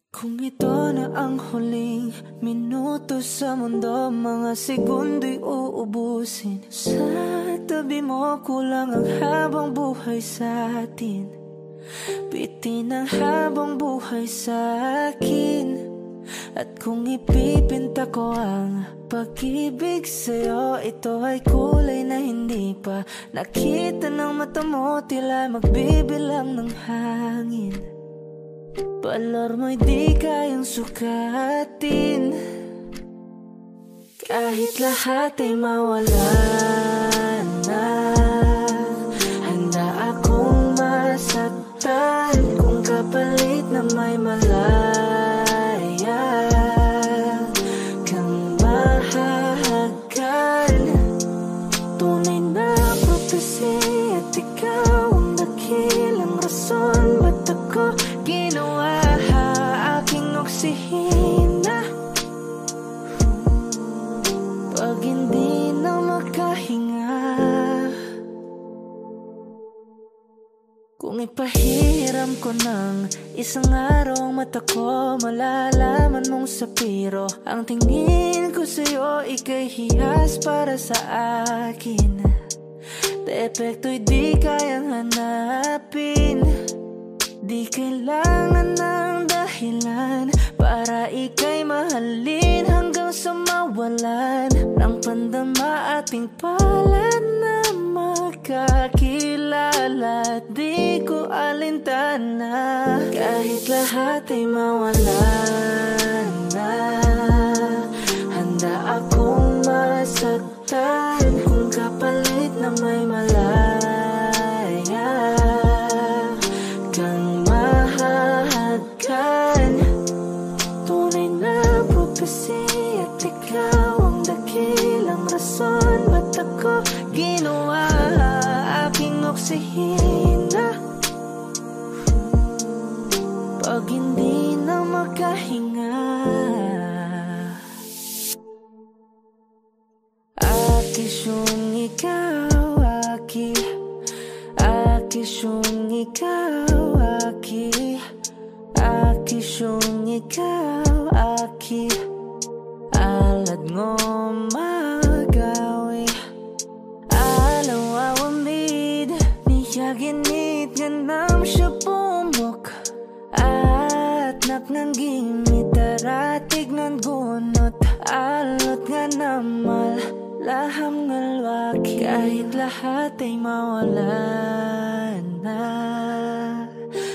Kung ito na ang huling minuto sa mundo, mga segundo'y uubusin. Sa tabi mo kulang ang habang buhay sa atin. Bitin ang habang buhay sa akin. At kung ipipinta ko ang pag-ibig sa'yo, ito ay kulay na hindi pa nakita ng mata mo, tila magbibilang ng hangin. Balor mo'y di kayang sukatin. Kahit lahat ay mawala na, handa akong masaktan kung kapalit na may malaya kang mahahagan. Tunay na prophecy at ikaw ang dakilang rason ba't ako ginawa aking oksihina. Pag hindi na makahinga, kung ipahiram ko ng isang araw ang mata ko, malalaman mong sapiro ang tingin ko sa'yo, ika'y hiyas para sa akin. Depekto'y di kayang hanapin. Di kailangan ng dahilan para ika'y mahalin hanggang sa mawalan ng pandama ating palad na magkakilala. Di ko alintana kahit lahat ay mawalan na, handa akong masaktan kung kapalit na may malaya kang mahahagan. Tunay na prophecy at ikaw ang dakilang rason ba't ako ginawa aking oksihina. Pag hindi na makahinga, akisyong ikaw, akisyong ikaw, akisyong ikaw, alad ngo magawi alaw awamid niya ginit ganam siya pumok at naknangging mitaratig ng gunot alot nga namal laham ngalwaki. Kahit lahat ay mawalan na,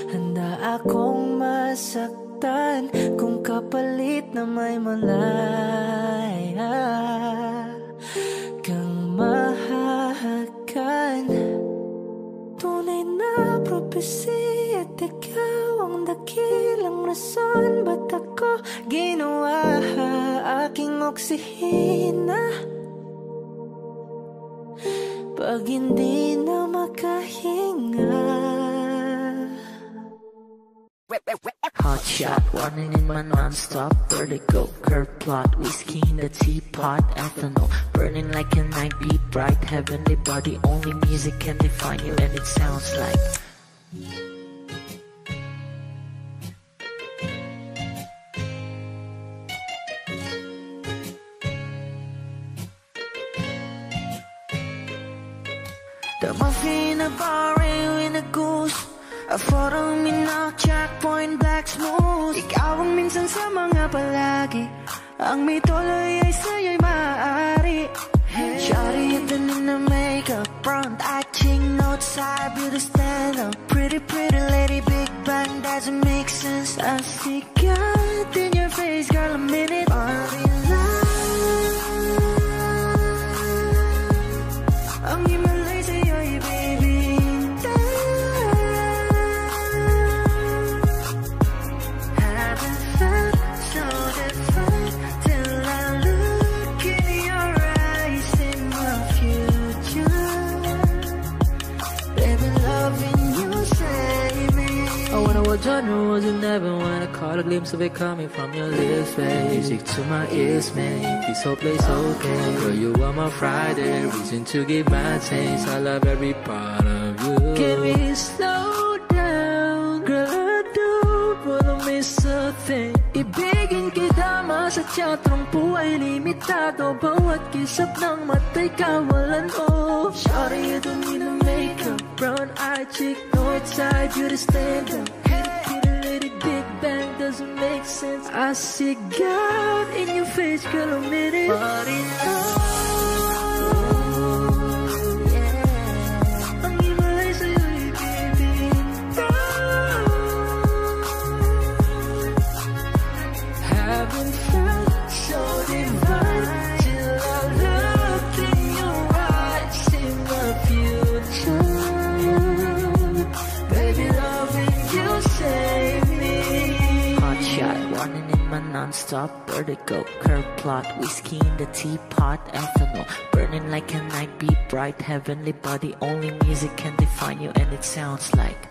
handa akong masaktan kung kapalit na may malaya kang mahahagan. Tunay na prophecy at ikaw ang dakilang rason ba't ako ginawa aking oksihina. Pag hindi na makahinga. Hot shot, running in my non-stop vertigo, curve plot, whiskey in the teapot, ethanol, burning like a night, be bright, heavenly body, only music can define you and it sounds like the muffin, a bar, in a goose, a photo, minok, checkpoint, black smooth. Ikaw ang minsan sa mga palagi, ang may tuloy ay sa'yo'y maaari. Shawty, ito na makeup, front acting, outside, beauty stand up. Pretty, pretty lady, big bang, doesn't make sense. I see God in your face, girl, a minute, I'll be lying. Ang himalay sa'yo'y baby, haven't felt so different till I look in your eyes in my future. Baby, loving you save me. I wonder what genre was in heaven when I caught a glimpse of it coming from your lips, babe. Music to my ears, man, this whole place okay. Girl, you are my Friday, reason to give my taste. I love every part of you. Can we slow down? Girl, I don't wanna make is a thing. Ibigin kita, masadya trangpo ay limitado. Bawat kisap ng mata'y kawalan mo. Shawty, you don't need no makeup. Brown-eyed chick, north side, you to stand up. Hit a lady, big bang, doesn't make sense. I see God in your face, girl, a minute. But enough. Non-stop vertigo, curve plot, whiskey in the teapot, ethanol, burning like a night, be bright, heavenly body, only music can define you, and it sounds like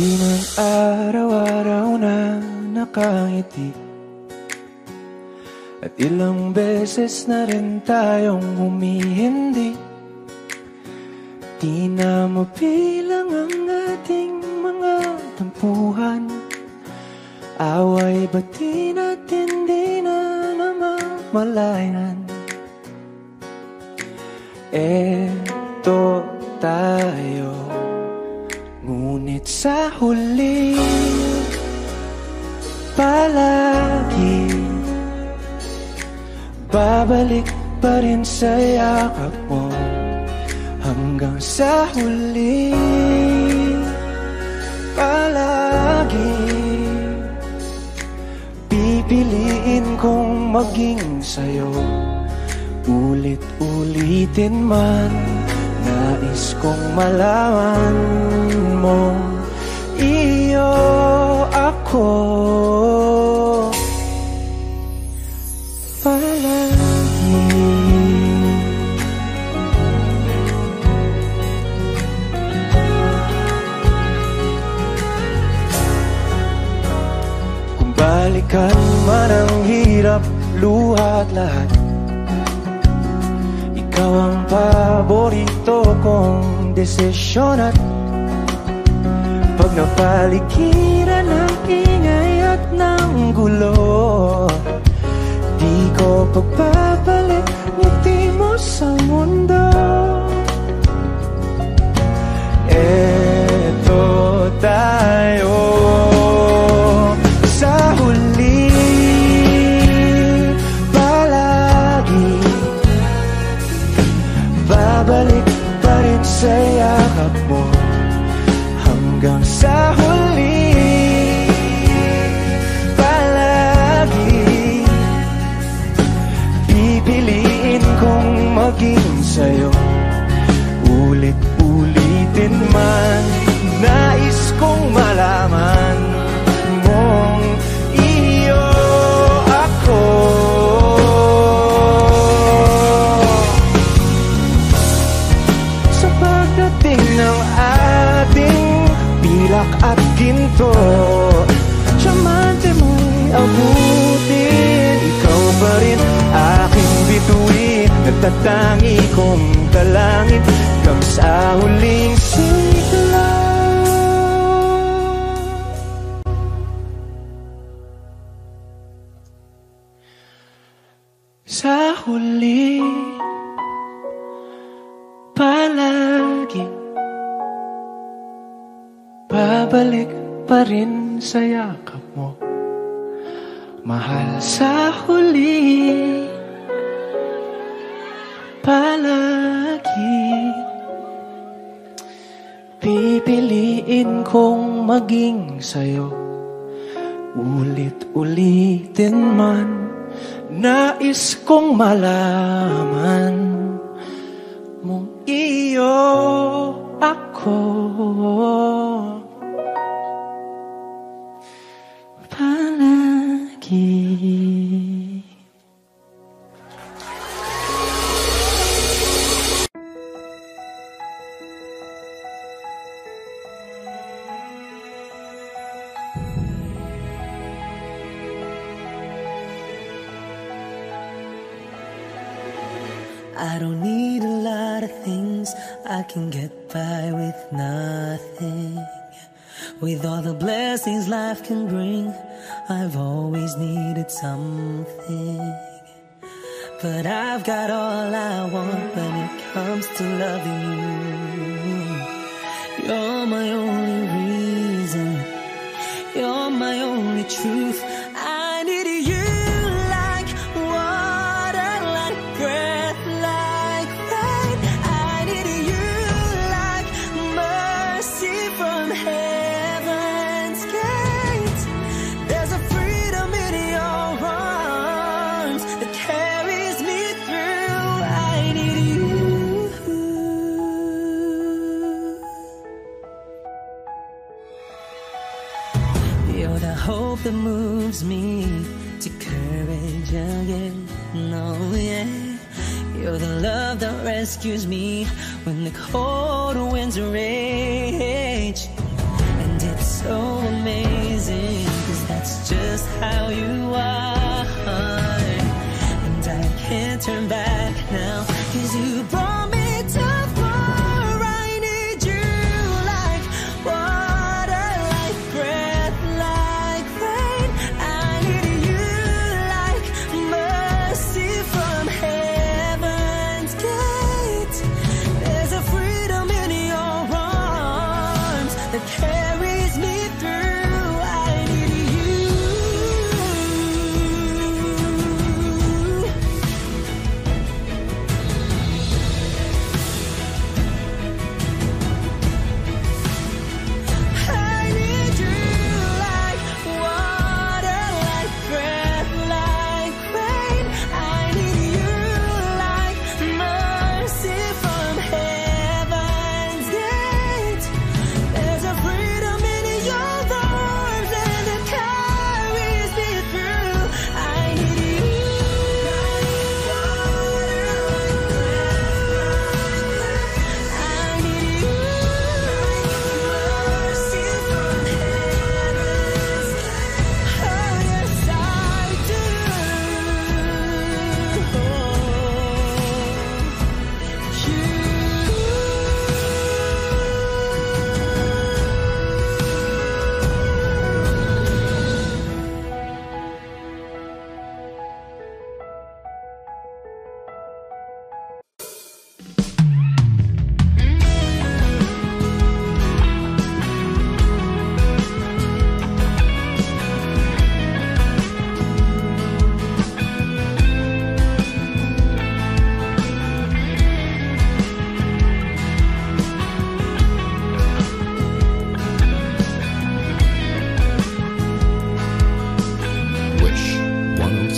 Hindi man araw-araw na nakangiti, at ilang beses na rin tayong humihindi. Di na mabilang ang ating mga tampuhan, away ba't di natin di na namamalayan? Eto tayo, ngunit sa huli palagi babalik pa rin sa yakap mo. Hanggang sa huli palagi pipiliin kong maging sa'yo. Ulit-ulitin man, nais kong malaman mo, iyo ako palagi. Kung balikan man ang hirap, luha at lahat, ikaw ang paborito kong desisyon. At pag napaligiran ng ingay at ng gulo, di ko pagpapalit ngiti mo sa mundo. Eto tayo sa huli palagi, babalik pa rin sa yakap mo. Hanggang sa huli palagi pipiliin kong maging sa'yo. Ulit-ulitin man, nais kong malaman mong iyo ako. Sa pagdating ng ating pilak at ginto, tiyamante mo'y abutin, ikaw pa rin aking bituin. Nagtatangi kong dalangin hanggang sa huling sigla. Sa huli palagi babalik pa rin sa yakap mo, mahal. Sa huli palagi pipiliin kong maging sa'yo. Ulit-ulitin man, nais kong malaman mong iyo ako palagi. I don't need a lot of things, I can get by with nothing. With all the blessings life can bring, I've always needed something. But I've got all I want when it comes to loving you. You're my only reason, you're my only truth. I need you like water, like breath, like rain. I need you like mercy from heaven's gate. There's a freedom in your arms that carries me through. I need you. You're the hope that moves me to courage again. No, yeah. You're the love that rescues me when the cold winds rage. And it's so amazing, 'cause that's just how you are. And I can't turn back now, 'cause you brought me too far. I need you like water, like breath, like rain.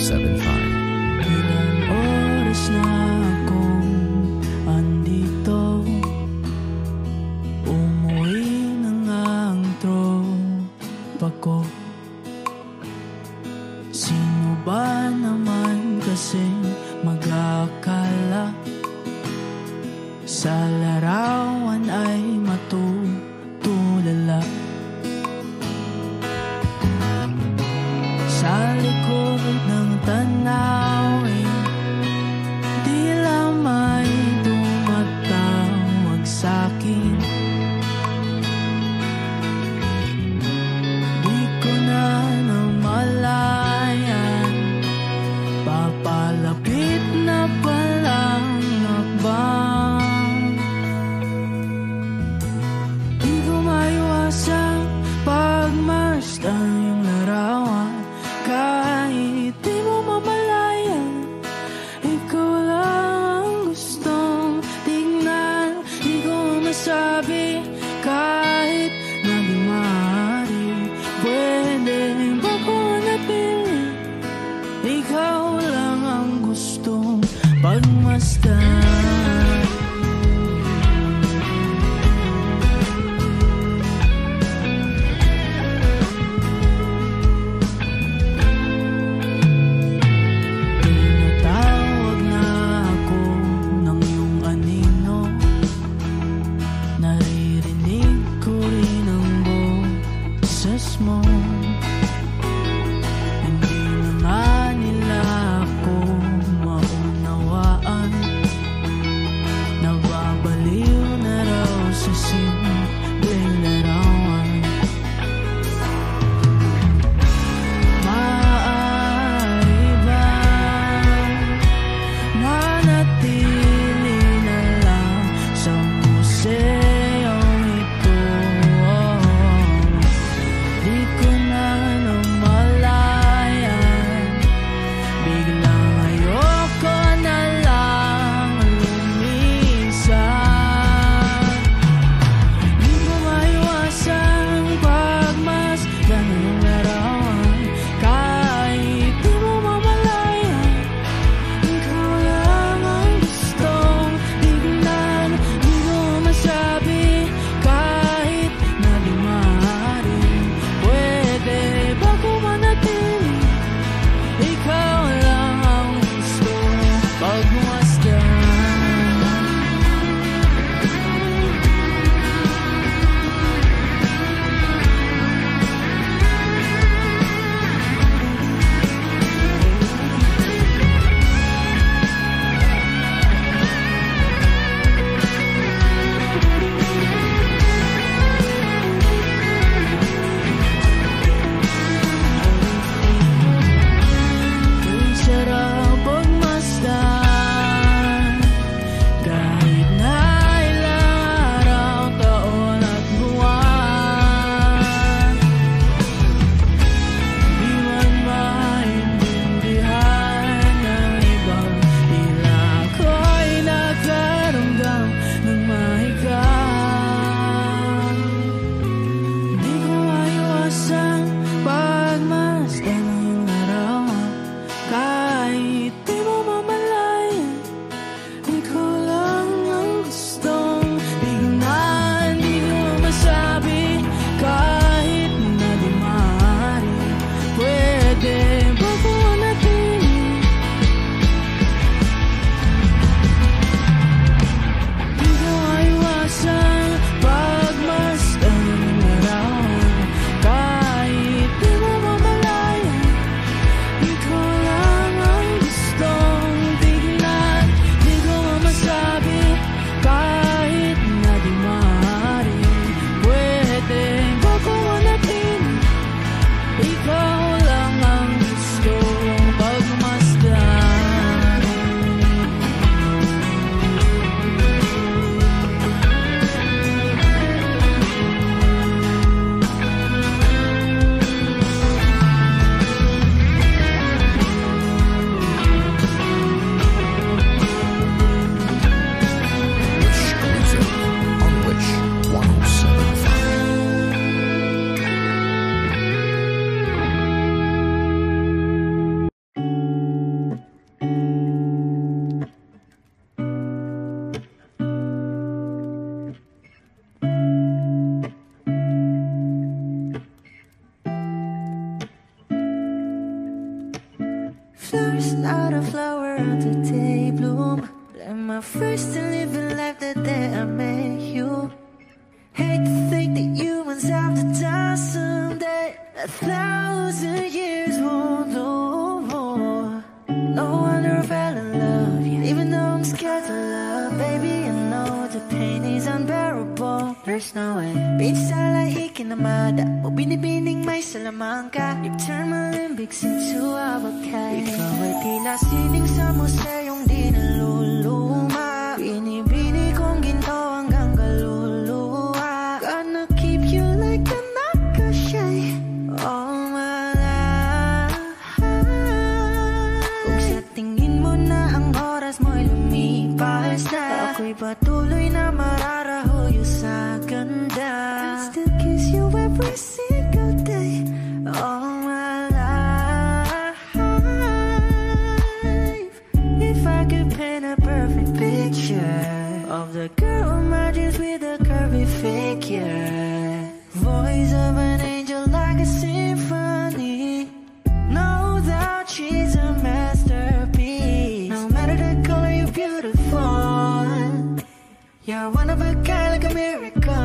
107.5. Ilang oras na akong andito, umuwi na nga ang tropa ko. Sino ba naman kasi mag-akala sa larawan ay matutulala? Sa likod ng tanawin, tila may tumatawag sa'kin. Di ko na namalayan, papalapit na palang hakbang. Di ko maiwasang pagmasdan yung larawan. Kahit di mo mamalayan, ikaw lang ang gustong tignan. Di ko masabi kahit na di maaari, pwede ba ko napili? Ikaw lang ang gustong pagmasdan. Mo, hindi na nga nila ako maunawaan. Nababaliw na raw sa simpleng larawan. Maaari ba manatili na lang sa museo ito? Di ko na namalayan, biglang ayoko na lang lumisan. Di ko maiwasang pagmasdan ng larawan. Kahit di mo mamalayan, ikaw lang ang gustong tignan. Di ko masabi kahit na di maaari, pwede ba ko manatili? Ikaw lang ang gusto pagmasdan. Kung sarap pagmasdan, kahit na ilang araw, taon at buwan. Di man maintindihan ng iba, tila ako'y nagkaramdam ng mahigang. Di ko maiwasang pagmasdan ng iyong larawan. Kahit di mo mamalayan, ikaw lang ang gustong tignan. Di ko masabi kahit na di maaari, pwede ba ko manatili? Di ko maiwasang pagmasdan ng larawan. Kahit di mo mamalayan, ikaw lang ang gustong tignan. Di ko masabi kahit na di maaari, pwede ba ko manatili? Ikaw lang ang gustong pagmasdan. Exclusive on Wish 107.5. Flowers not a flower until they bloom. Like my first to live in life the day I met you. Hate to think that humans have to die someday. 1,000 years won't know. No wonder I fell in love, yeah. Even though I'm scared to love, baby, I know the pain is unbearable. There's no way. Pinsa lahi kinamada, o binibining may salamang ka. You turn my limbics into a bouquet. Ikaw ay tila sining sa museyong di naluluma. Binibini kong ginto hanggang kaluluwa. Gonna keep you like a nakashay all my life. Kung sa tingin mo na ang oras mo'y lumipas na, ako'y patuloy na mararahuyo sa ganda. I still kiss you every single day all my life. If I could paint a perfect picture of the girl on my dreams with a curvy figure, voice of an angel like a symphony, no doubt she's a masterpiece. No matter the color, you're beautiful. You're one of a kind, like a miracle.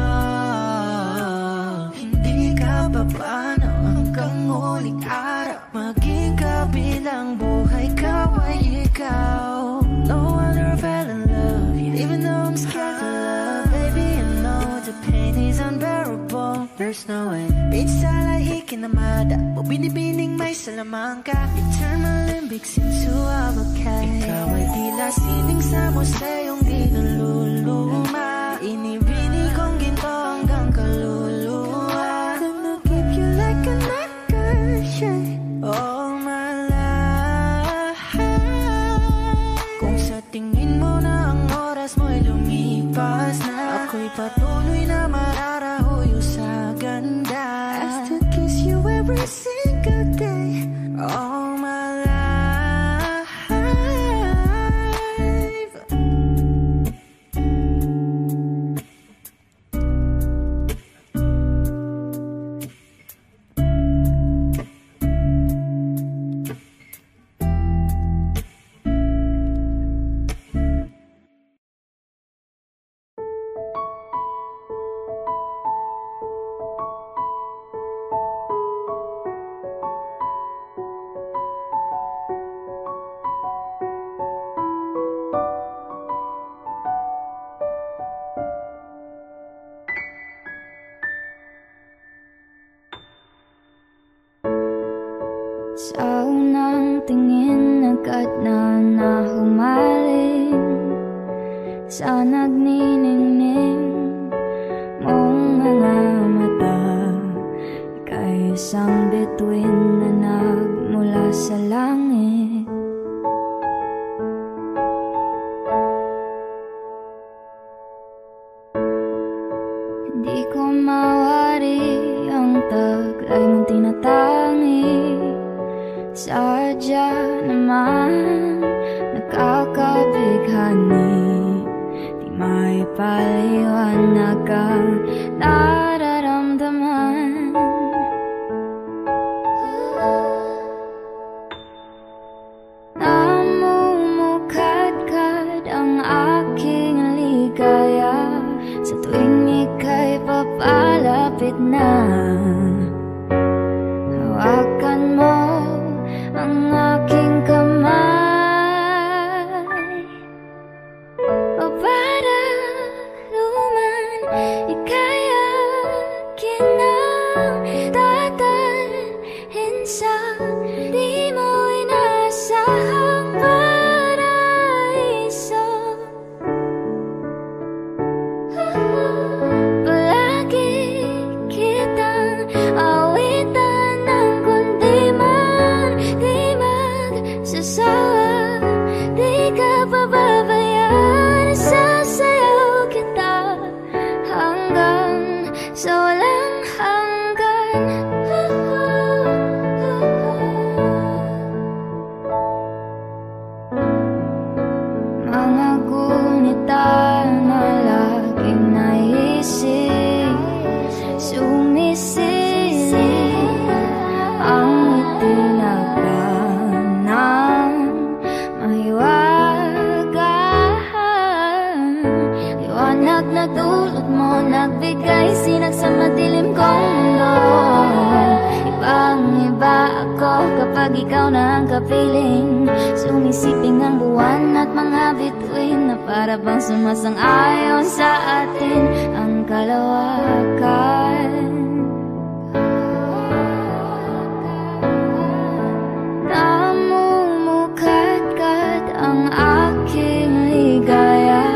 Hindi ka pa paano hanggang huling araw, maging kabilang buhay ka ay ikaw. No wonder I fell in love, yeah. Even though I'm scared to love, baby, I know the pain is unbearable. There's no way. Pinsa lahi kinamada, o binibining may salamang ka. You turn my limbics into a bouquet. Ikaw ay tila sining sa museyong di naluluma. Inibini kong ginto hanggang kaluluwa. Gonna keep you like a nakashay all my life. Kung sa tingin mo na ang oras mo'y lumipas na, ako'y patuloy na mararahuyo sa ganda. I still kiss you every single day all my life. Sa unang tingin agad na nahumaling sa nagniningning mong mga mata. Ika'y isang bituin na nagmula sa langit. Hindi ko mawari ang taglay mong tinatangi. Sadya naman nakakabighani, di may paliwanag ang nararamdaman. Namumukadkad ang aking ligaya sa tuwing ika'y papalapit na. Hawakan mo ang aking kamay, o para luman ika'y akin ang tatalhin sa di mo inasahang paraiso. Palagi kitang awitan ng kundi man di magsasawa, di ka pababayaan. Sasayaw kita hanggang sa walang hanggan. ako kapag ikaw na ang kapiling. Sumisiping ang buwan at mga bituin na para bang sumasang-ayon sa atin ang kalawakan. Namumukadkad ang aking ligaya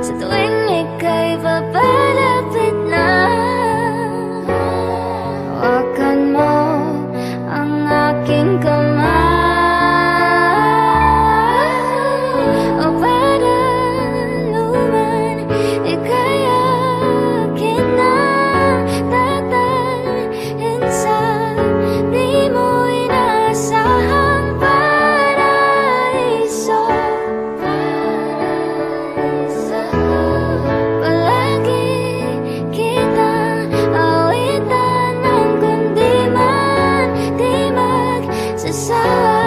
sa tuwing ika'y papalapit na. Hawakan mo ang aking kamay, o para luman ika'y akin na tatalhin sa di mo inasahang paraiso. Palagi kitang awitan ng kundi man di magsasawa.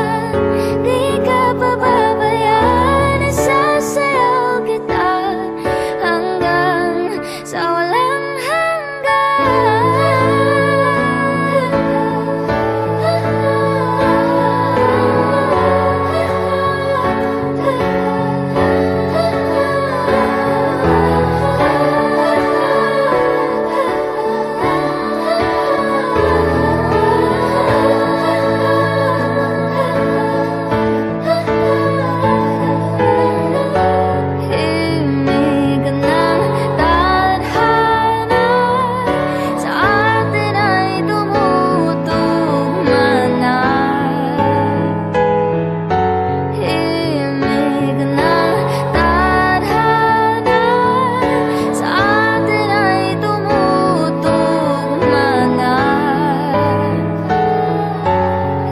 Di ka pababayaan, sasayaw kita hanggang sa walang himig ng tadhana sa atin ay tumutugma na. Himig ng tadhana sa atin ay tumutugma na.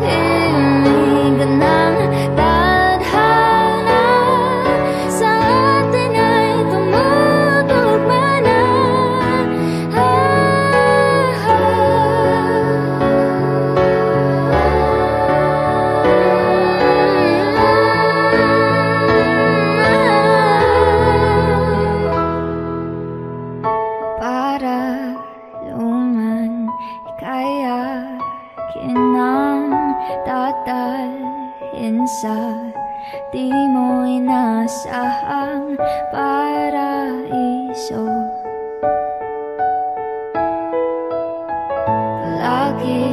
Himig ng tadhana sa atin ay tumutugma na. Para luman ika'y akin ang tatalhin sa di mo inasahang paraiso. Palagi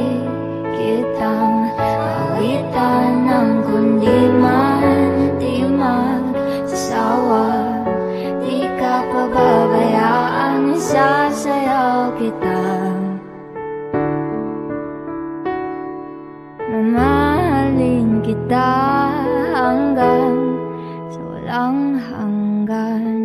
kitang awitan ng kundi man di magsasawa. Di ka pababayaan, sasayaw kita. Mamahalin kita hanggang sa walang hanggan.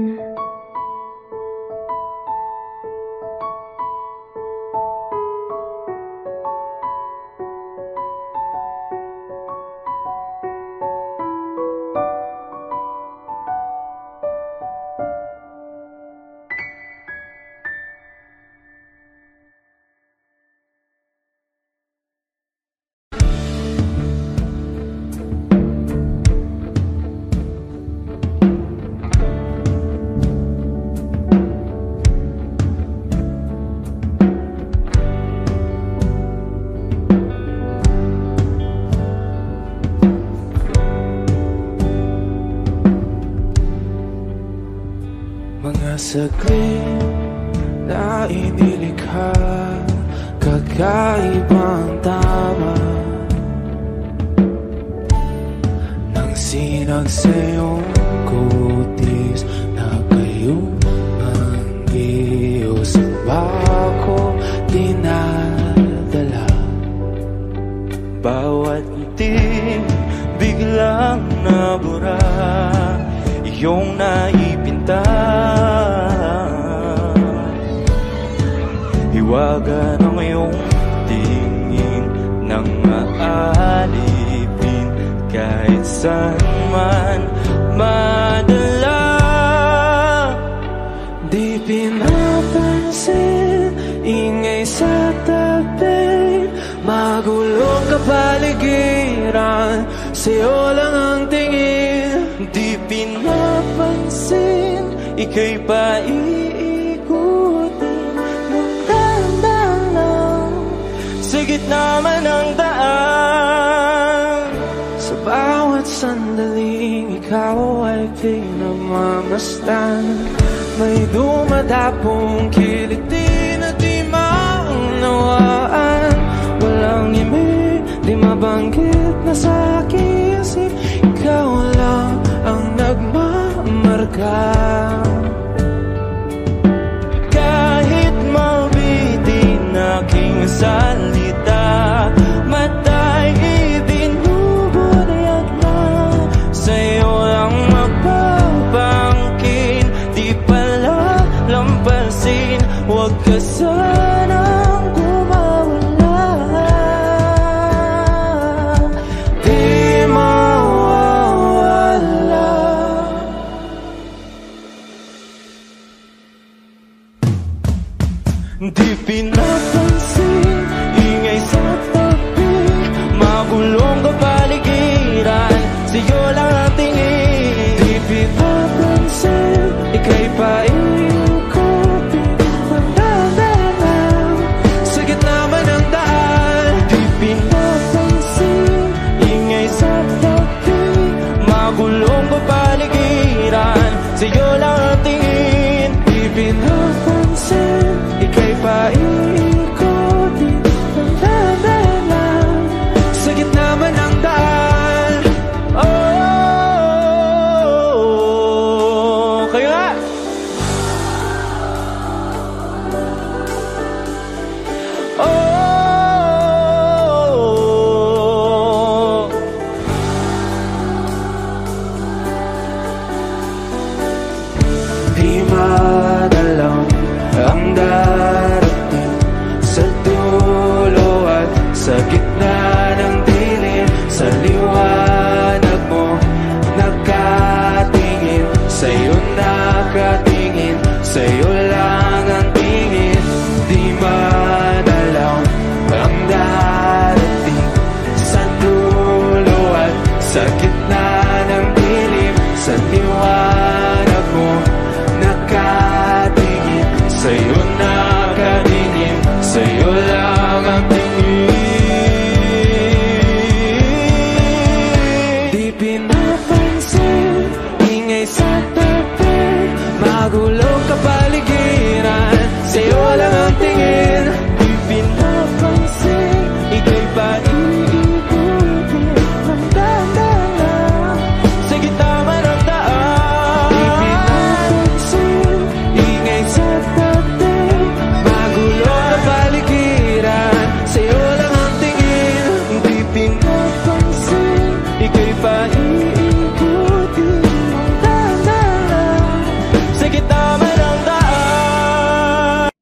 Mga saglit na inilikha, kakaibang tama ng sinag sa iyong kutis na kayong manggiyo sa bako dinadala. Bawat ngiti biglang nabura, iyong naipinta. Hiwaga ng iyong tingin nang maalipin kahit saan man madala. Di pinapansin, ingay sa tabi, magulong kapaligiran, sa'yo lang ang tingin. Di pinapansin, ika'y paiikutin ng dahan-dahan lang sa gitna man ng daan. sandaling ikaw ay pinagmamasdan, may dumadapong kiliti na di maunawaan. Walang imig, di mabanggit na sa aking isip, ikaw lang ang nagmamarka. Kahit mabitin aking salita, matay ibinubunayag na sa'yo lang magbabangkin. Di pala lampasin, huwag ka sanang gumawala. Di mawawala. Di pinapansin, ingay sa tabi, magulong kapaligiran, sa'yo lang ang tingin. Di pinapansin, ika'y paikutin, magdadaan sa gitna man ng daan. Di pinapansin, ingay sa tabi, magulong kapaligiran, sa'yo lang ang tingin. Di pinapansin, ika'y paikutin, magdadaan sa gitna man ng daan. Oh, kayo nga. Oh, di madalaw ang darating sa dulo at sa gitna ng dilim. Sa liwanag mo nakatingin, sa'yo nakatingin, sa'yo lang ang tingin. Di madalaw ang darating sa dulo at sa gitna ng dilim. Sa liwanag mo nakatingin, sa'yo nakatingin, sa'yo lang ang tingin. Di pinapansin, ingay sa tabi, magulong kapaligiran, sa'yo lang ang tingin. Di pinapansin, ika'y paikutin, magdadaan sa gitna man ng daan. Di pinapansin, ingay sa tabi, magulong kapaligiran, sa'yo lang ang tingin. Di pinapansin, ika'y paikutin, magdadaan sa gitna man ng daan.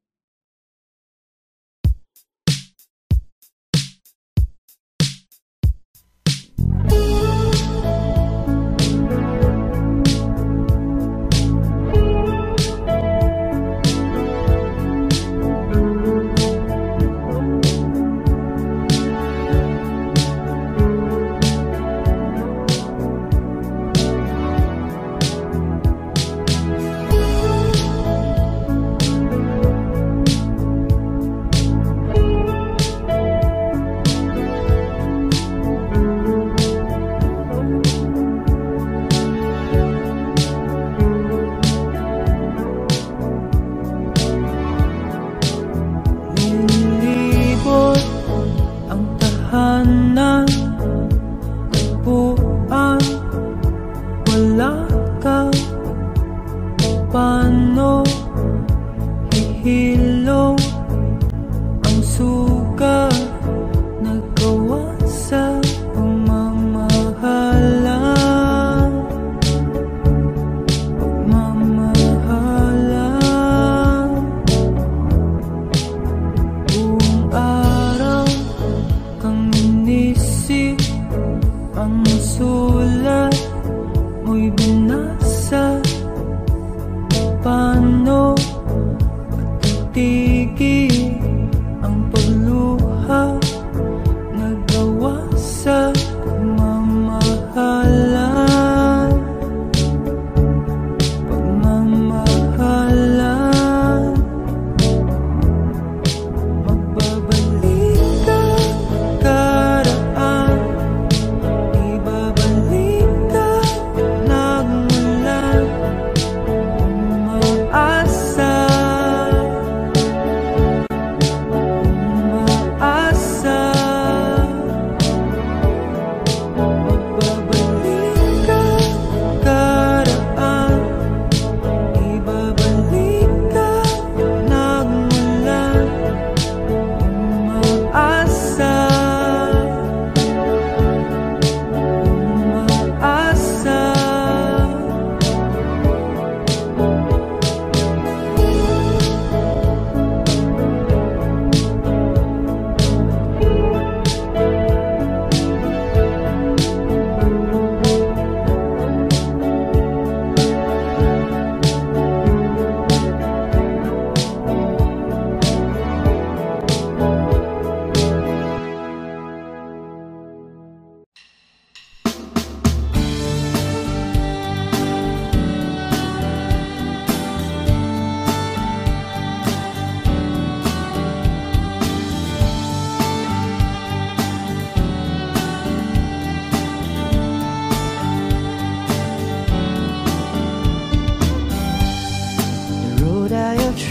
Nilibot ang tahanan, nagpuan, wala ka. Paano hihilom ang suga, nagawa sa pagmamahalan, pagmamahalan. Buong araw kang inisip, ang sulat mo'y binasa. Paano pagtitigil ang pagluha, nagawa sa pagmamahalan, pagmamahalan. Magbabalik ka karaan, ibabalik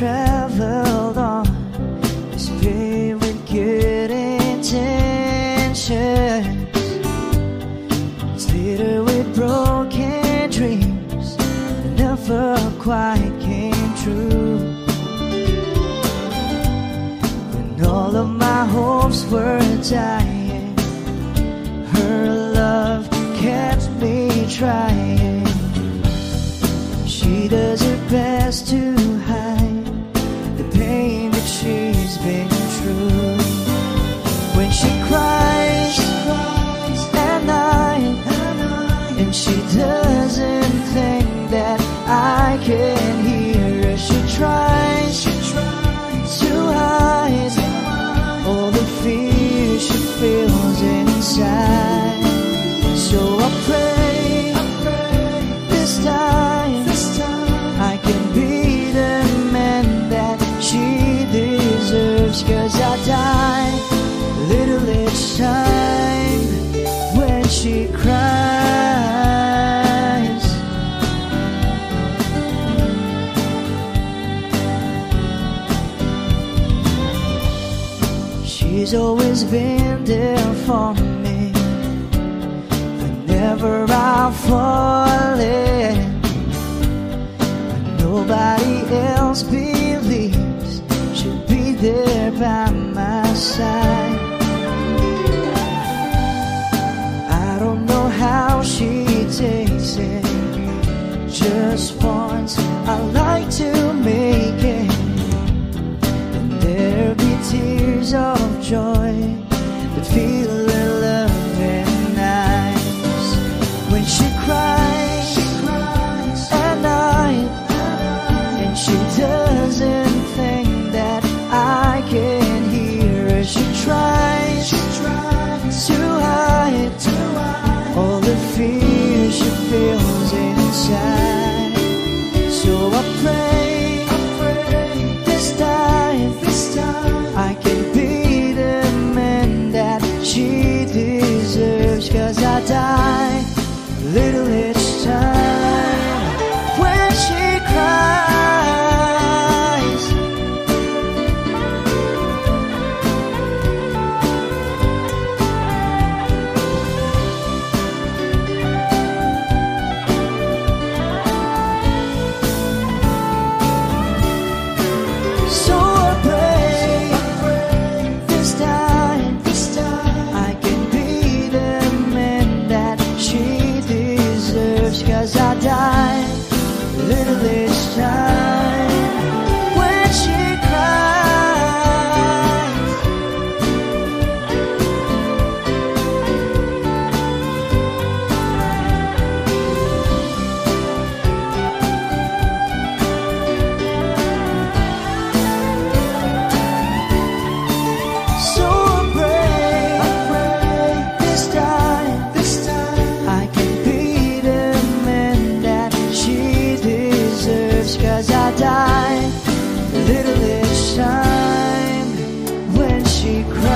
traveled on this paved with good intentions, it's littered with broken dreams that never quite came true. When all of my hopes were dying, her love kept me trying. She does her best to hide the pain that she's been through. When she cries at night, and she doesn't think that I can hear her, she tries to hide all the fear she feels inside. So I pray this time I can be the man that she deserves, 'cause I die a little each time when she cries. She's always been there for me whenever I'm falling. Nobody else believes she'll be there by my side. I don't know how she takes it. Just once I like to make it, and there'll be tears of joy that feel her love and eyes. When she cries at night, and she doesn't think that I can hear her, she tries to hide all the fear she feels inside. So I pray this time I can be the man that she deserves, 'cause I die a little each time when she cries. So I pray this time I can be the man that she deserves, 'cause I die a little each time when she cries. So I pray this time I can be the man that she deserves, 'cause I die a little each time when she cries.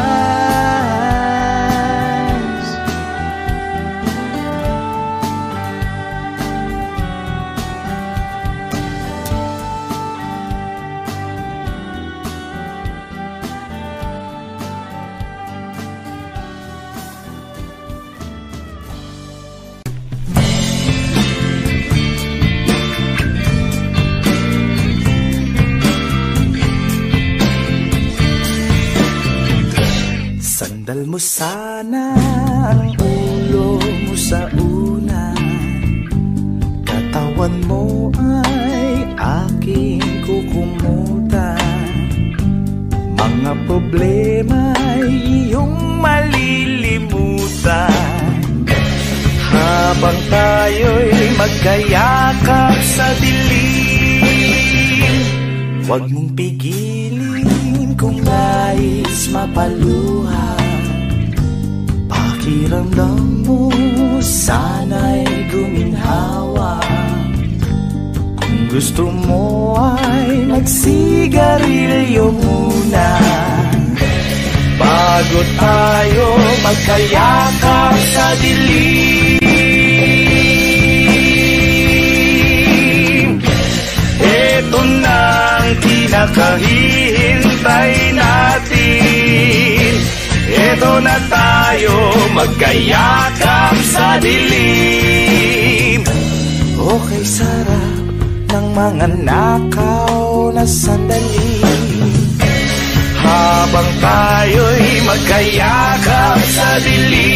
Sandal mo sana ang ulo mo sa unan, katawan mo ay aking kukumutan. Mga problema'y iyong malilimutan habang tayo'y magkayakap sa dilim. Huwag mong pigilin kung nais mapaluhan. Pakiramdam mo sana'y guminhawa. Kung gusto mo ay magsigarilyo muna bago tayo magkayakap sa dilim. Eto na ang pinakahihintay natin. Eto na tayo, magkayakap sa dilim. Okay, sarap ng mga nakaw na sandali. Habang tayo'y magkayakap sa dilim.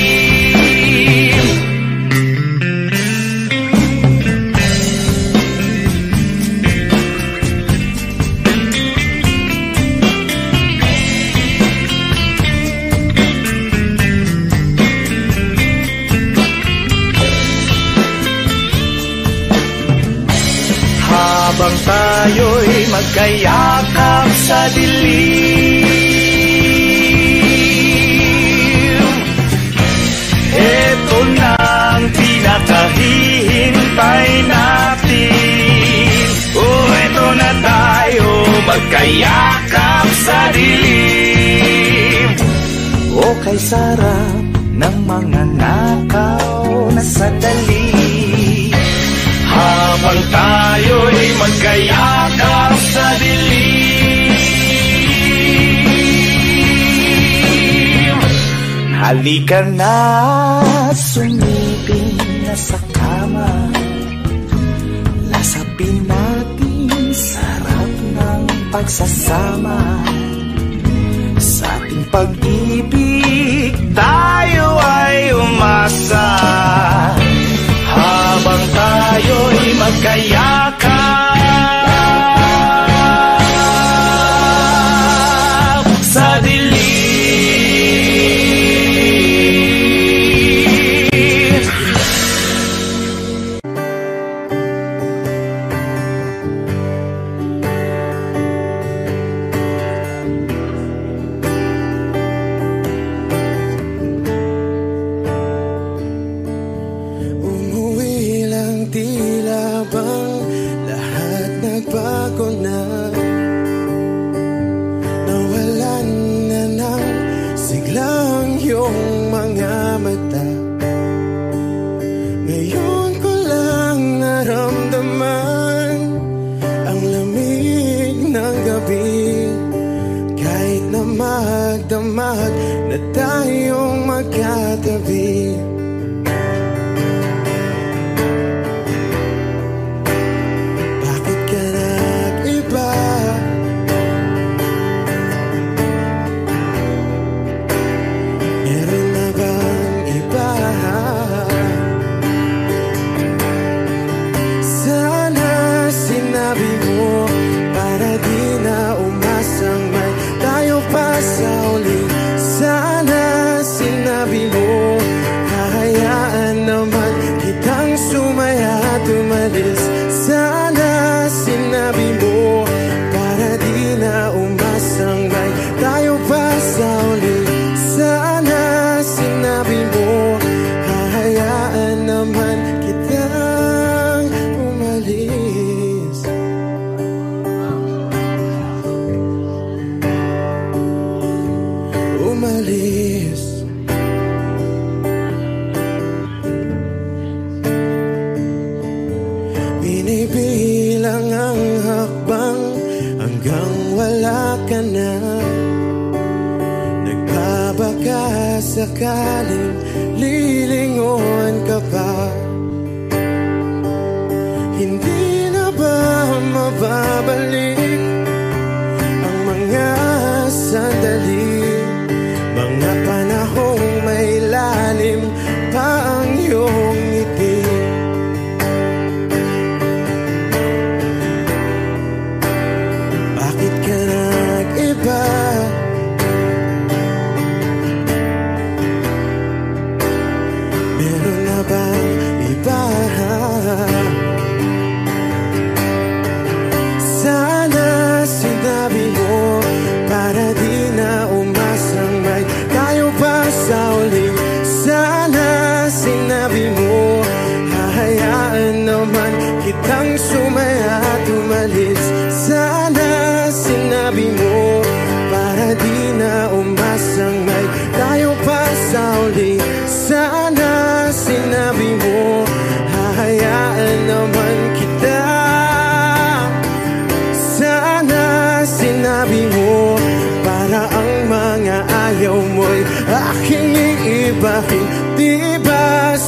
Habang tayo'y magkayakap sa dilim. Ito na ang pinakahihintay natin. Ito na tayo, magkayakap sa dilim. Okay, sarap ng mga nakaw na sandali. Habang tayo'y magkayakap sa dilim. Halika na, sumipin na sa kama. Lasapin natin sarap ng pagsasama. Sa ating pag-ibig tayo ay umasa. Habang tayo'y magkayakap sa dilim. Magdamag na tayong magkatabi. Bakit ka nag-iba? Meron na bang iba? Sana sinabi mo para di na umasang may tayo pa sa uli. Sana sinabi mo, hahayaan naman kitang sumaya at umalis. Sana sinabi mo, para di na umasang may tayo pa sa uli. Sana sinabi mo, hahayaan naman kitang umalis. Umalis. Binibilang ang hakbang hanggang wala ka na. Nagbabaka sakaling lilingon ka pa. Hindi na ba mababalik ang mga sandali? Mga panahong may lalim pa ang iyong ngiti. Bakit ka nag-iba? Meron na bang iba? Sana sinabi mo para di na umasang may tayo pa sa uli. Sana sinabi mo, hahayaan naman kitang sumaya at umalis. Sana sinabi mo, para di na umasang may tayo pa sa uli. Sana sinabi mo, hahayaan naman kita. Sana sinabi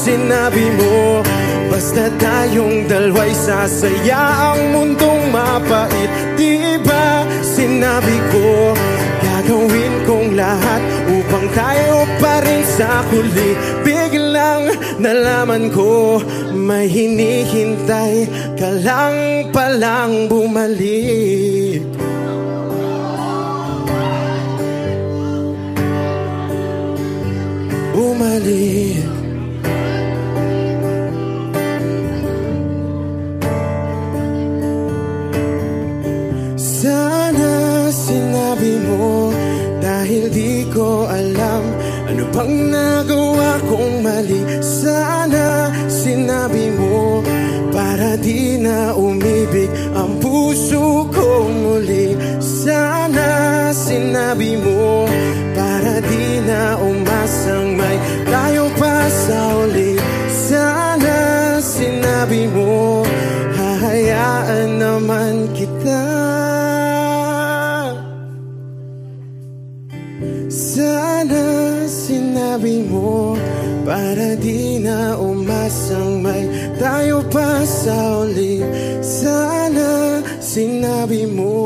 sinabi mo, basta tayong dalawa'y sasaya ang mundong mapait. Di ba sinabi ko, gagawin kong lahat upang tayo pa rin sa huli. Biglang nalaman ko, may hinihintay ka lang palang bumalik. Bumalik. Sana sinabi mo, dahil di ko alam ano bang nagawa kong mali. Sana sinabi mo, para di na umibig ang puso ko muli. Sana sinabi mo, para di na umasang may tayo pa sa uli. Sana sinabi mo, hahayaan naman kita. Sana sinabi mo, para di na umasang may tayo pa sa uli. Sana sinabi mo.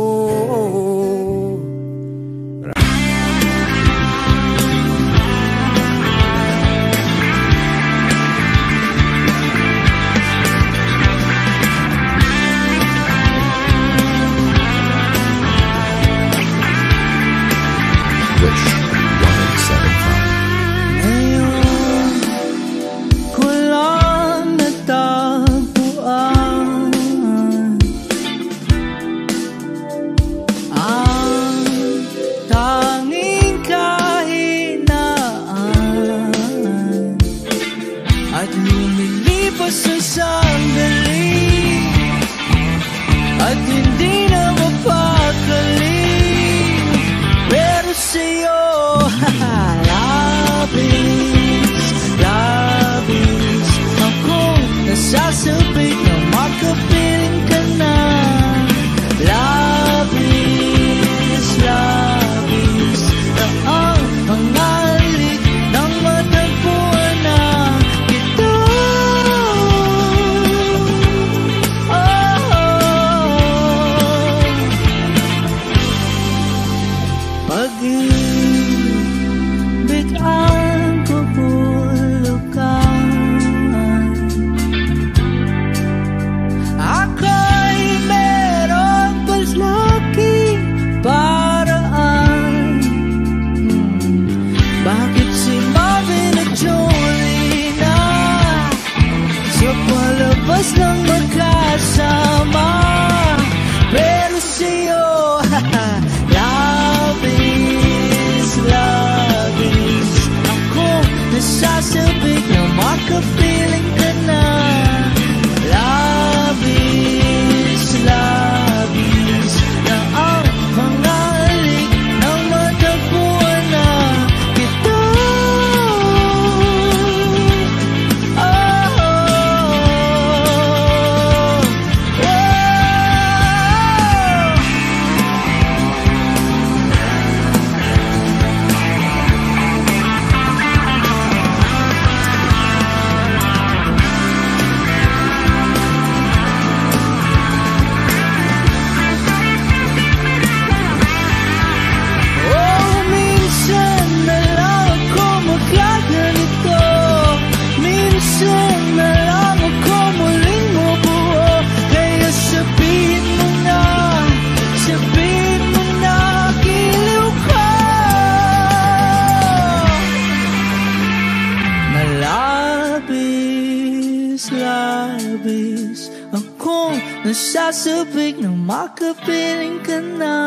Nasasabik na makapiling ka na.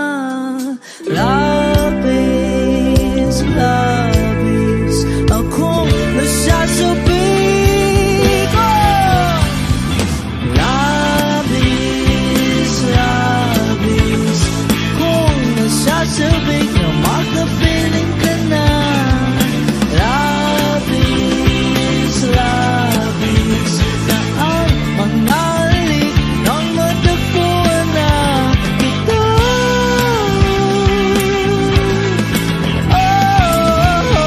Labis, labis, akong nasasabik. Labis, labis, akong nasasabik na makapiling ka na. Labis, labis, na ang mga Oh,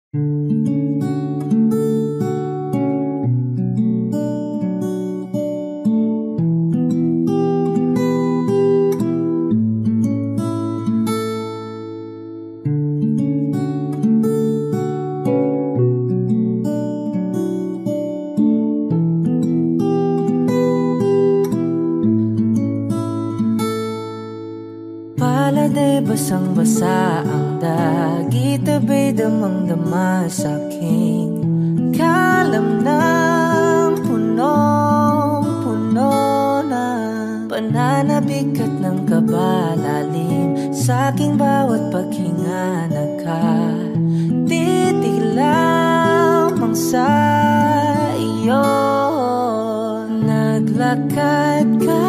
Paladay basang-basa ang dagit, abay damang-dama sa'king kalam ng punong-puno na pananabik at ng kabalalim sa'king bawat paghinga nakatitig lamang sa iyo. Naglakad ka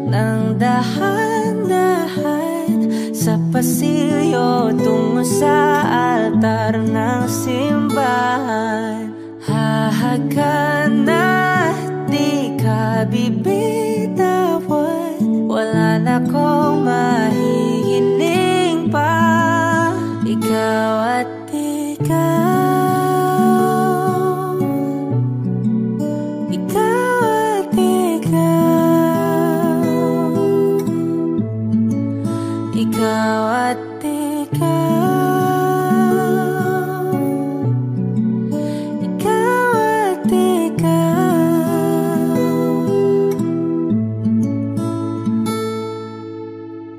ng dahan-dahan sa pasilyo tungo sa altar ng simbahan. Hahagan at di ka bibitawan, wala na kong mahihiling pa. Ikaw at ikaw, ikaw at ikaw, ikaw at ikaw.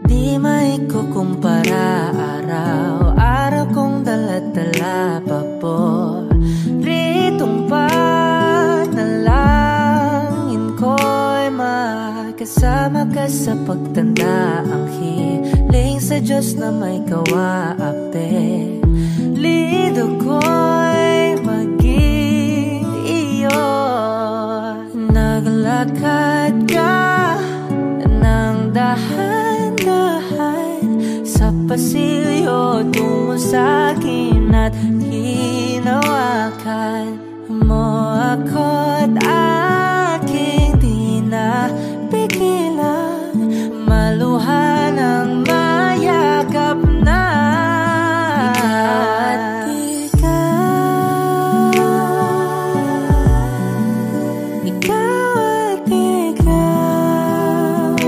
Di maikukumpara araw-araw kong dala-dala paboritong panalangin ko'y makasama ka sa pagtanda. Ang hiling sa Diyos na may kawaapte, lido ko'y maging iyo. Naglakad ka ng dahan-dahan sa pasilyo tungo sa'kin at hinawakan mo ako't aking di na pigilan, maluha ng mayakap na. Ikaw at ikaw,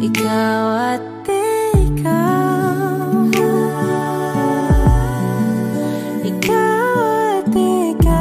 ikaw at ikaw, ikaw at ikaw.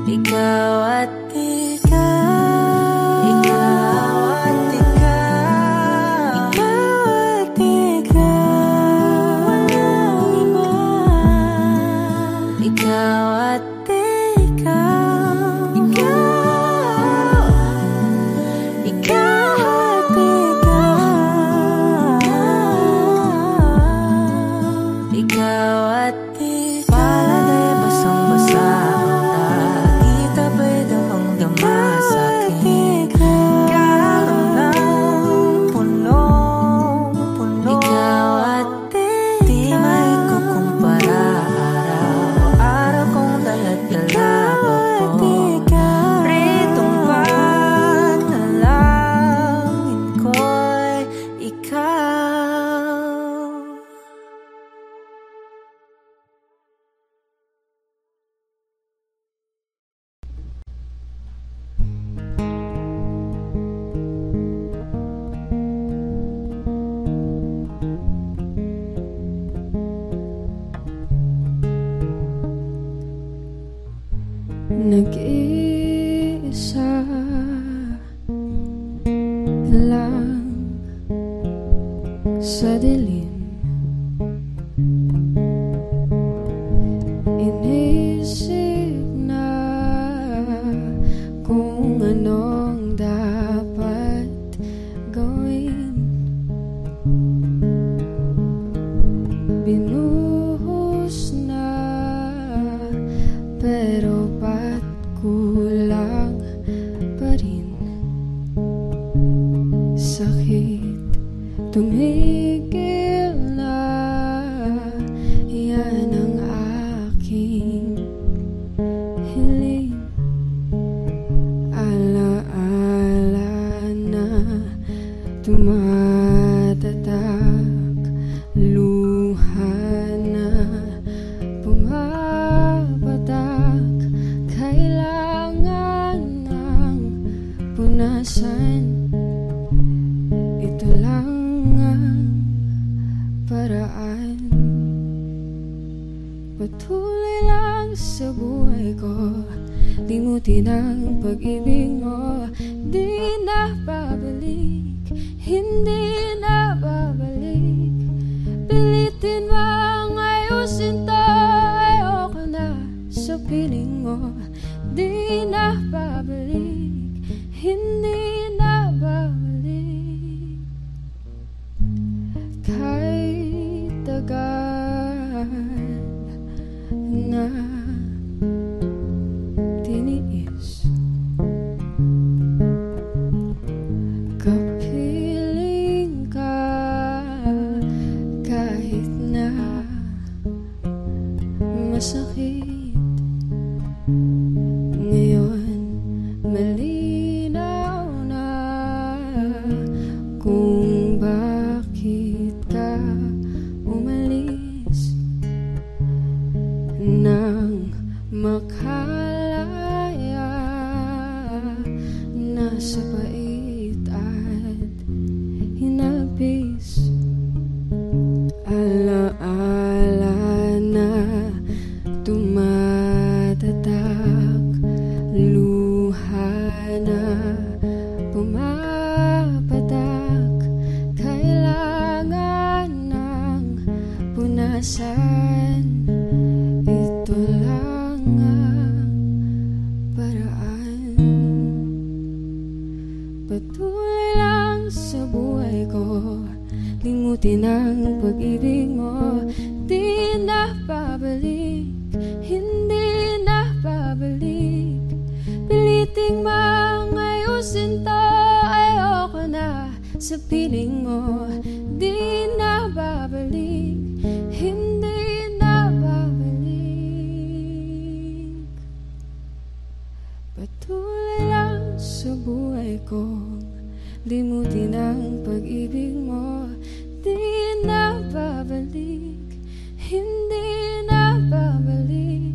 Ikaw at ikaw, ikaw at ikaw, ikaw at ikaw, walang iba. Ikaw at ikaw, ikaw, ikaw at ikaw, ikaw at ikaw. Paladay basang-basa nag-iisa lang sa dilim, inisip na kung anong dapat gawin. Binuhos Patuloy lang sa buhay ko, limutin ang pag-ibig mo. Di na babalik, hindi na babalik. Pilitin mang ayusin to, ayoko na sa piling mo. Di na babalik, hindi na babalik. Kahit tagal na tiniis, kapiling ka kahit na masakit. Ngayon malinaw na kung bakit ka umalis nang makalaya na sa pait at hinapis. Alaala na tumatatak, luha na pumapatak. Kailangan ng punasan, ito lang ang paraan. Patuloy lang sa buhay ko, limutin ang pag-ibig mo. Di na babalik, hindi na babalik. Piliting mang ayusin to, ayoko na sa piling mo. Di na babalik, hindi na babalik. Patuloy lang sa buhay ko, limutin ang pag-ibig mo. Di na babalik, hindi na babalik.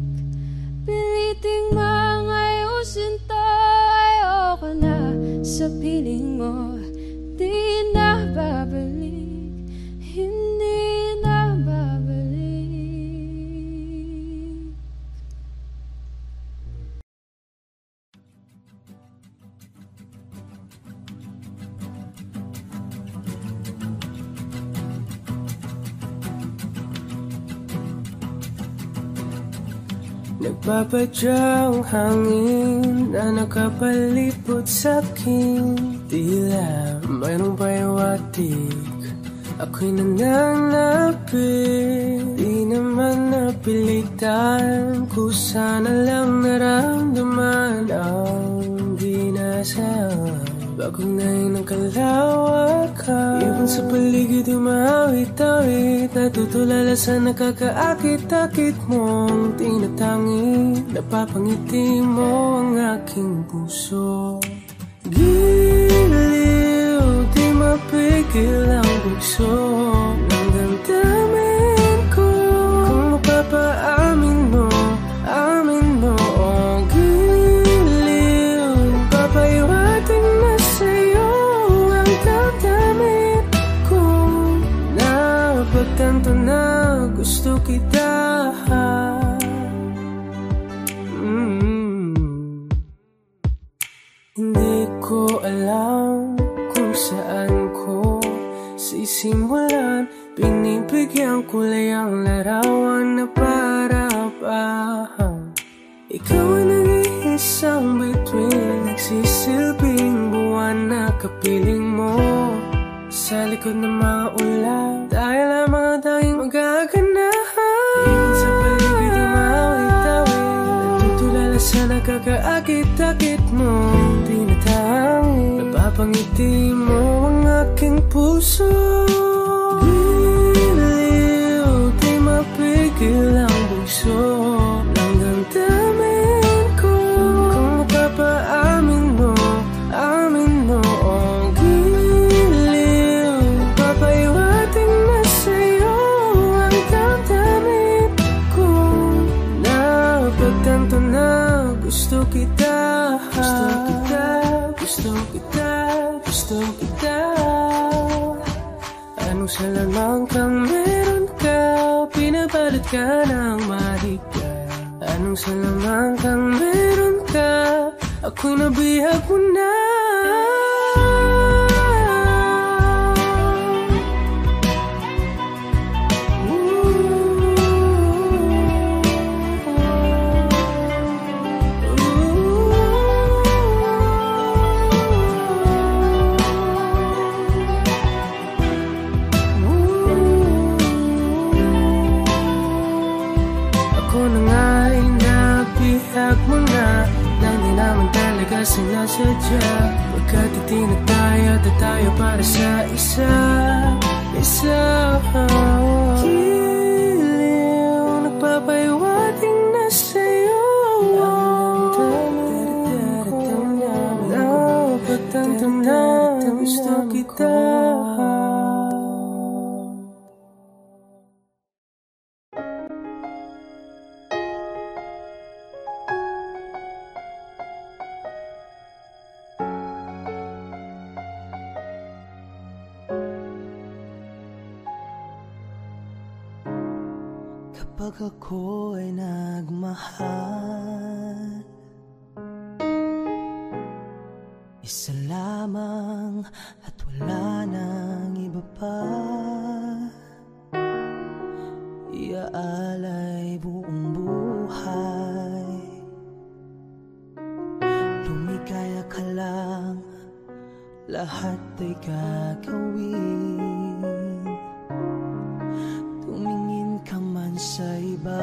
Piliting mang ayusin to, ayoko na sa piling mo. Di na babalik, hindi na babalik. Nagpapadyang hangin na nakapalipot sa'kin. Tila mayroong payawatik, ako'y nananapit. Di naman napilitan, kusana lang naramdaman ang ginasaan. Bago ngayon ang kalawakan, ibon sa paligid umawit-awit, natutulala sa nakakaakit-akit mong tinatangi. Napapangiti mo ang aking puso. Giliw, di mapigil ang bugso ng damdamin ko. Kung mapapaamin mo, amin mo. Oh, giliw, papayawating na sa'yo ang damdamin ko. Napagtanto na gusto kita. Hindi ko alam kung saan ko sisimulan. Pinibigyan kulay ang larawan na para-parahan. Ikaw ang nag-iisang bituin, nagsisilbing buwan na kapiling mo. Sa likod ng mga ulan, tayo lamang ang tanging magaganahan. Ibon sa paligid umawit-awit, natutulala sa nakakaakit-akit mo. Tinatangi, napapangiti mo ang aking puso. Giliw, di mapigil ang bugso ng damdamin ko. Kung mapapaamin mo, amin mo. Oh, giliw, papayawating na sa'yo ang damdamin ko. Napagtanto na gusto kita. Gusto kita, gusto kita, gusto kita. Anong salaman kang meron ka, balot ka ng mahigpit. Anong salamang kang meron ka, ako'y nabihag mo na. Sinasadya, pagkat itinag tayo at tayo para sa isa. Giliw, nagpapahiwating na sa'yo. Napagtantamnan, gusto kita. Kapag ako ay nagmahal, isa lamang at wala nang iba pa. Iaalay buong buhay, lumikaya ka lang, lahat ay gagawin. Tumingin ka man sa iba,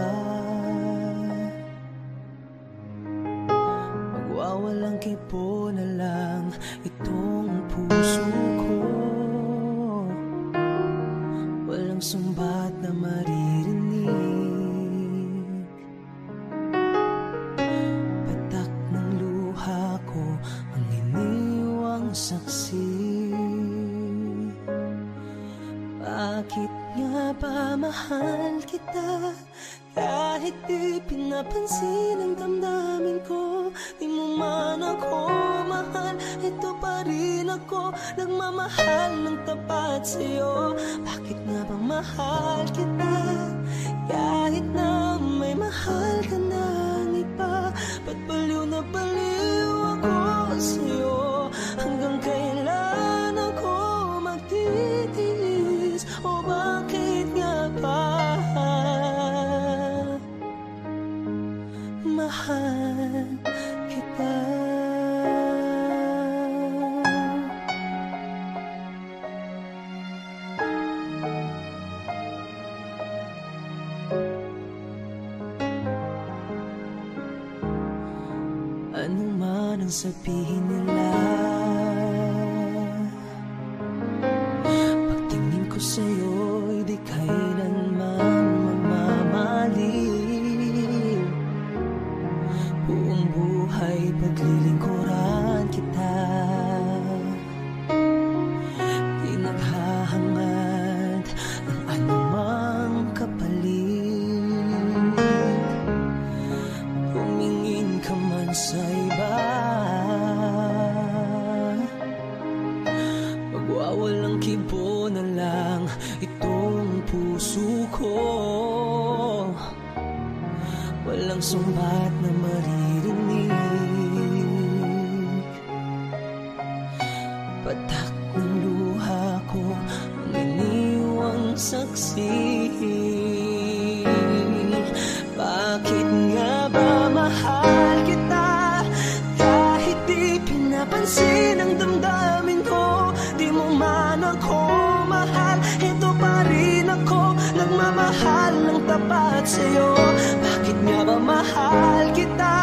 magwawalang kipo na lang itong puso ko. Walang sumbat na maririnig, patak ng luha ko ang iniwang saksi. Bakit nga ba mahal kita? Kahit di pinapansin ang damdamin ko, di mo man ako mahal, ito pa rin ako, nagmamahal ng tapat sa'yo. Bakit nga ba mahal kita? Kahit na may mahal ka ng iba, ba't baliw na baliw ako sa'yo? Hanggang kailan ako magtitiis? O bakit nga ba mahal kita? Ano man ang sabihin nila, pagtingin ko sa'yo'y di kailanman magmamaliw. Buong buhay paglilingkuran kita, di naghahangad ng anumang kapalit. Humingin ka man sa iba, magwawalang kibo na lang itong puso ko. Walang sumbat na maririnig, patak ng luha ko ang iniwang saksi. Bakit nga ba mahal kita? Kahit di pinapansin ang damdamin ko, di mo man ako mahal, ito pa rin ako, nagmamahal ng tapat sa'yo. Bakit nga ba mahal kita?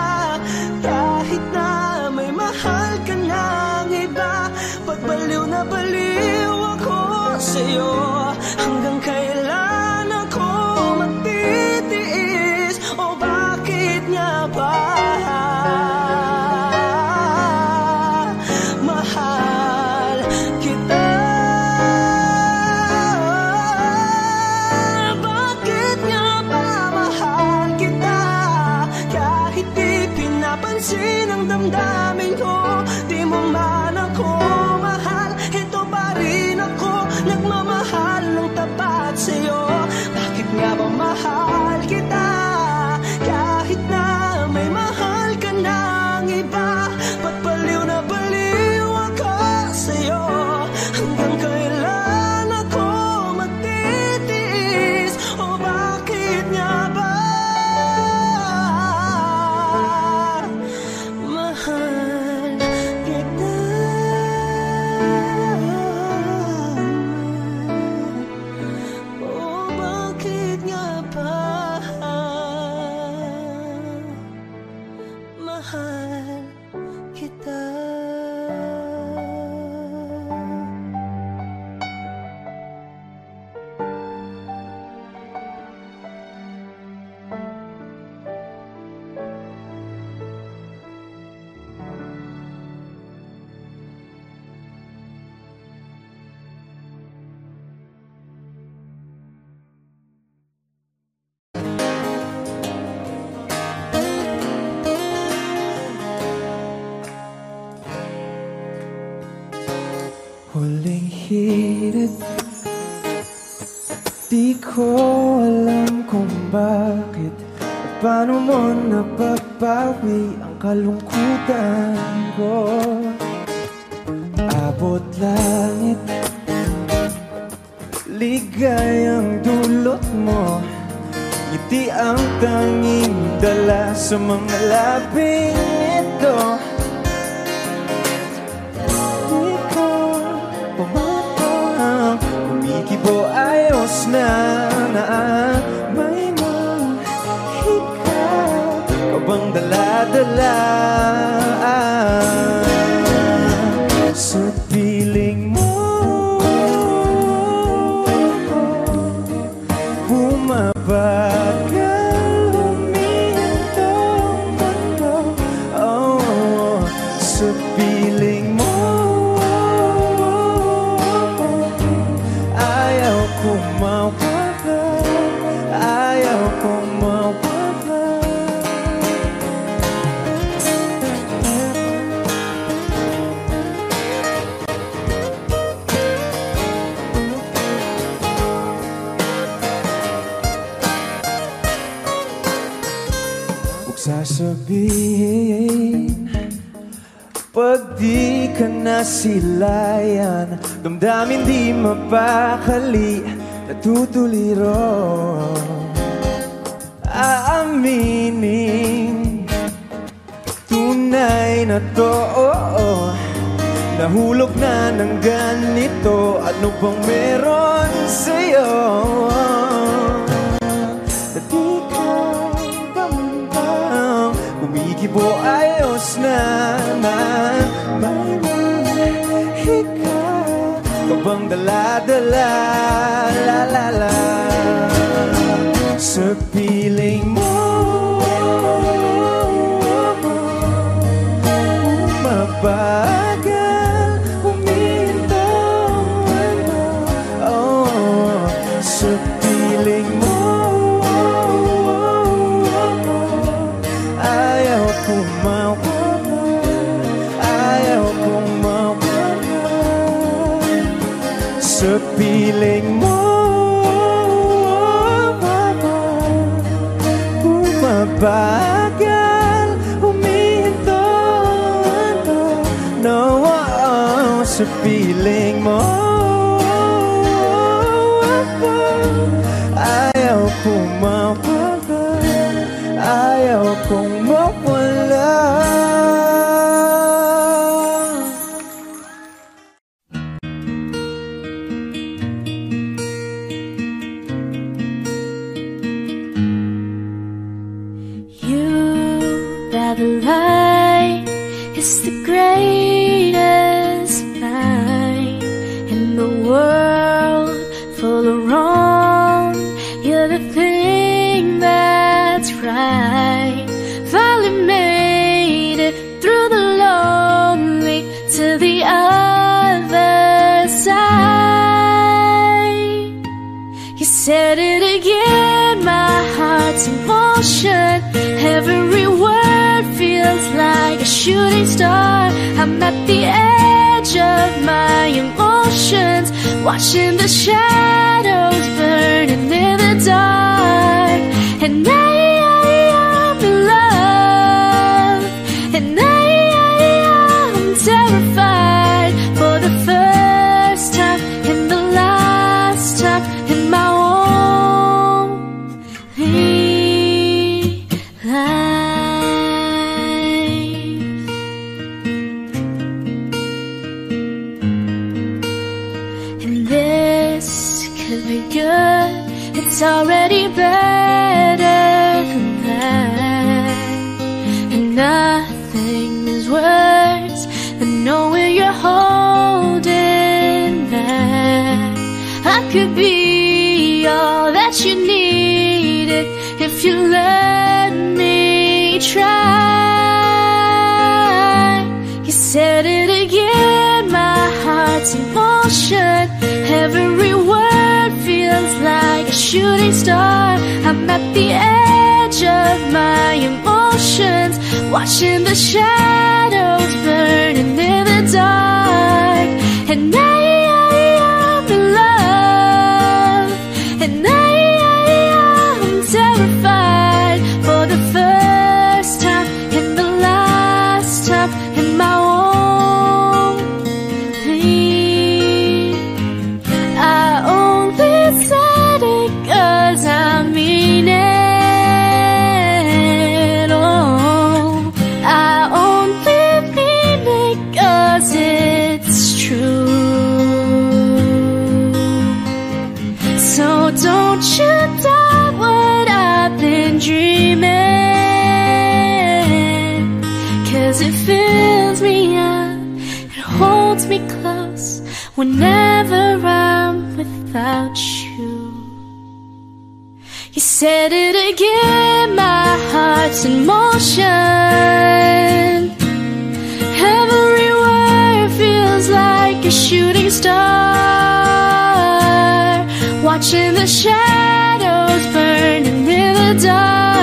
Kahit na may mahal ka ng iba, pagbaliw na baliw ako sa'yo. Hanggang kailan ako magtitiis? O bakit nga ba mahal kita? Bakit nga ba mahal kita? Kahit di pinapansin ang damdamin ko, di mo man ako mahal, ito pa rin ako, nagmamahal ng tapat hirit. Di ko alam kung bakit at paano mo napapawi ang kalungkutan ko. Abot langit, ligayang dulot mo, ngiti ang tanging dala sa mga labing ito. Di ko pumatang, kumikibo ayos na may mahika ka bang dala-dala sa piling mo. Bumabagal huminto mundo, oh, sa piling mo. Ayaw kong mawala, ayaw kong mawala. Huwag sasabihin pag di ka nasilayan, damdamin di mapakali, natutuliro. Aaminin tunay na to, nahulog na ng ganito. Ano bang meron sa'yo? Di ka bang kumikibo ayos na may mahika ka bang dala-dala, la-la-la sa piling mo. Mabagal huminto, oh, sa piling mo. Ayaw kong mawala, ayaw kong mawala sa piling mo. Bumabagal huminto, no, oh, sa piling mo. Ayaw kong mawala, ayaw kong mawala. The light is the greatest light in the world, full of wrong. You're the thing that's right. Finally made it through the lonely to the other side. You said it again, my heart's in motion. Every word feels like a shooting star. I'm at the edge of my emotions, watching the shadows burning in the dark. And I'm in love, and I'm terrified for the first time and the last time in my own it's already better than that. And nothing is worse than knowing you're holding back. I could be all that you needed if you let me try. You said it again, my heart's in motion. Every word feels like a shooting star. I'm at the edge of my emotions, watching the shadows burning in the dark. And whenever I'm without you. You said it again, my heart's in motion. Every word feels like a shooting star, watching the shadows burning in the dark.